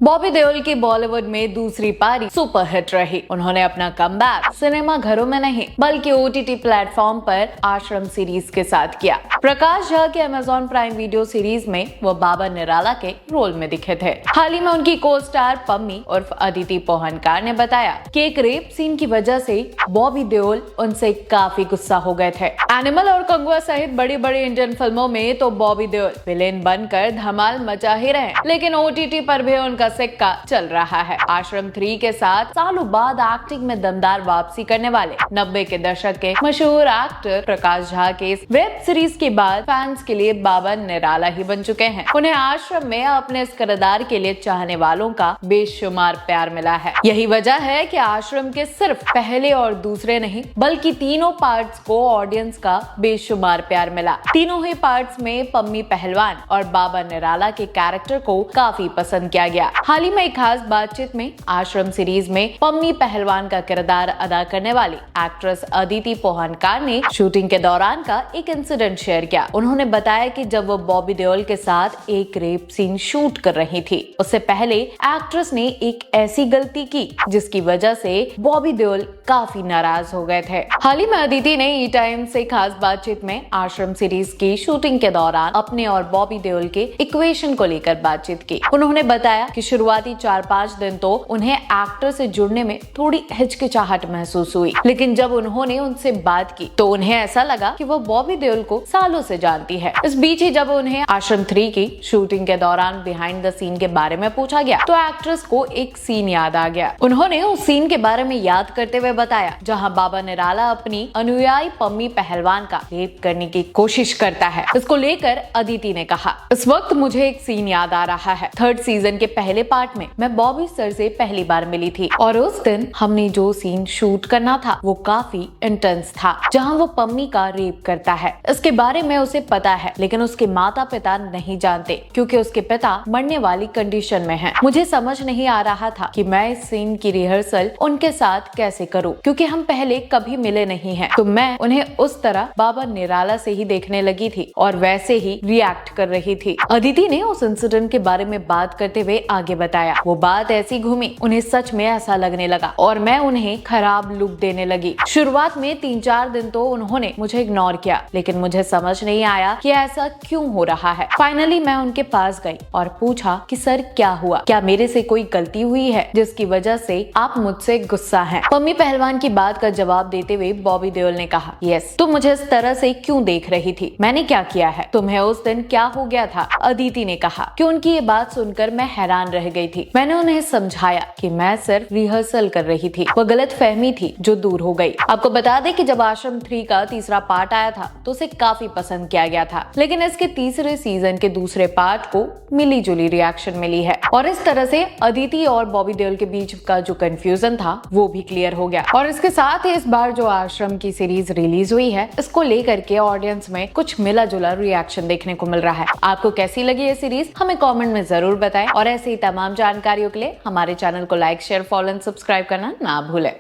बॉबी देओल की बॉलीवुड में दूसरी पारी सुपरहिट रही। उन्होंने अपना कमबैक सिनेमा घरों में नहीं बल्कि ओटीटी प्लेटफॉर्म पर आश्रम सीरीज के साथ किया। प्रकाश झा के अमेज़न प्राइम वीडियो सीरीज में वो बाबा निराला के रोल में दिखे थे। हाल ही में उनकी को स्टार पम्मी उर्फ अदिति पोहनकार ने बताया कि एक रेप सीन की वजह से बॉबी देओल उनसे काफी गुस्सा हो गए थे। एनिमल और कंगुआ सहित बड़ी बड़ी इंडियन फिल्मों में तो बॉबी देओल विलेन बनकर धमाल मचा ही रहे, लेकिन ओटीटी पर भी उनका सिक्का चल रहा है। आश्रम 3 के साथ सालों बाद एक्टिंग में दमदार वापसी करने वाले 90 के दशक के मशहूर एक्टर प्रकाश झा के इस वेब सीरीज के बाद फैंस के लिए बाबा निराला ही बन चुके हैं। उन्हें आश्रम में अपने इस किरदार के लिए चाहने वालों का बेशुमार प्यार मिला है। यही वजह है कि आश्रम के सिर्फ पहले और दूसरे नहीं बल्कि तीनों पार्ट्स को ऑडियंस का बेशुमार प्यार मिला। तीनों ही पार्ट्स में पम्मी पहलवान और बाबा निराला के कैरेक्टर को काफी पसंद किया गया। हाल ही में एक खास बातचीत में आश्रम सीरीज में पम्मी पहलवान का किरदार अदा करने वाली एक्ट्रेस अदिति पोहनकार ने शूटिंग के दौरान का एक इंसिडेंट शेयर किया। उन्होंने बताया कि जब वो बॉबी देओल के साथ एक रेप सीन शूट कर रही थी, उससे पहले एक्ट्रेस ने एक ऐसी गलती की जिसकी वजह से बॉबी देओल काफी नाराज हो गए थे। हाल ही में अदिति ने ई टाइम से खास बातचीत में आश्रम सीरीज की शूटिंग के दौरान अपने और बॉबी देओल के इक्वेशन को लेकर बातचीत की। उन्होंने बताया कि शुरुआती 4-5 दिन तो उन्हें एक्टर से जुड़ने में थोड़ी हिचकिचाहट महसूस हुई, लेकिन जब उन्होंने उनसे बात की तो उन्हें ऐसा लगा कि वो बॉबी देओल को सालों से जानती है। इस बीच ही जब उन्हें आश्रम 3 की शूटिंग के दौरान बिहाइंड द सीन के बारे में पूछा गया तो एक्ट्रेस को एक सीन याद आ गया। उन्होंने उस सीन के बारे में याद करते हुए बताया जहां बाबा निराला अपनी अनुयायी पम्मी पहलवान का रेप करने की कोशिश करता है। इसको लेकर अदिति ने कहा, इस वक्त मुझे एक सीन याद आ रहा है। 3rd सीजन के पहले पार्ट में मैं बॉबी सर से पहली बार मिली थी और उस दिन हमने जो सीन शूट करना था वो काफी इंटेंस था, जहां वो पम्मी का रेप करता है। इसके बारे में उसे पता है, लेकिन उसके माता पिता नहीं जानते क्योंकि उसके पिता मरने वाली कंडीशन में हैं। मुझे समझ नहीं आ रहा था कि मैं इस सीन की रिहर्सल उनके साथ कैसे करूं, क्योंकि हम पहले कभी मिले नहीं हैं। तो मैं उन्हें उस तरह बाबा निराला से ही देखने लगी थी और वैसे ही रिएक्ट कर रही थी। अदिति ने उस इंसिडेंट के बारे में बात करते हुए आगे बताया, वो बात ऐसी घूमी, उन्हें सच में ऐसा लगने लगा और मैं उन्हें खराब लुक देने लगी। शुरुआत में 3-4 दिन तो उन्होंने मुझे इग्नोर किया, लेकिन मुझे समझ नहीं आया कि ऐसा क्यों हो रहा है। फाइनली मैं उनके पास गई और पूछा कि सर क्या हुआ, क्या मेरे से कोई गलती हुई है जिसकी वजह से आप मुझसे गुस्सा हैं? पम्मी पहलवान की बात का जवाब देते हुए बॉबी देओल ने कहा, यस, तुम मुझे इस तरह से क्यों देख रही थी? मैंने क्या किया है? तुम्हें उस दिन क्या हो गया था? अदिति ने कहा कि उनकी ये बात सुनकर मैं हैरान रह गई थी। मैंने उन्हें समझाया कि मैं सिर्फ रिहर्सल कर रही थी, वो गलत फहमी थी जो दूर हो गई। आपको बता दें कि जब आश्रम 3 का तीसरा पार्ट आया था तो उसे काफी पसंद किया गया था, लेकिन इसके तीसरे सीजन के दूसरे पार्ट को मिली जुली रिएक्शन मिली है और इस तरह से अदिति और बॉबी देओल के बीच का जो कंफ्यूजन था वो भी क्लियर हो गया। और इसके साथ ही इस बार जो आश्रम की सीरीज रिलीज हुई है, इसको लेकर के ऑडियंस में कुछ मिला जुला रिएक्शन देखने को मिल रहा है। आपको कैसी लगी ये सीरीज हमें कमेंट में जरूर बताएं और ऐसे ही तमाम जानकारियों के लिए हमारे चैनल को like, share, follow and subscribe करना ना भूलें।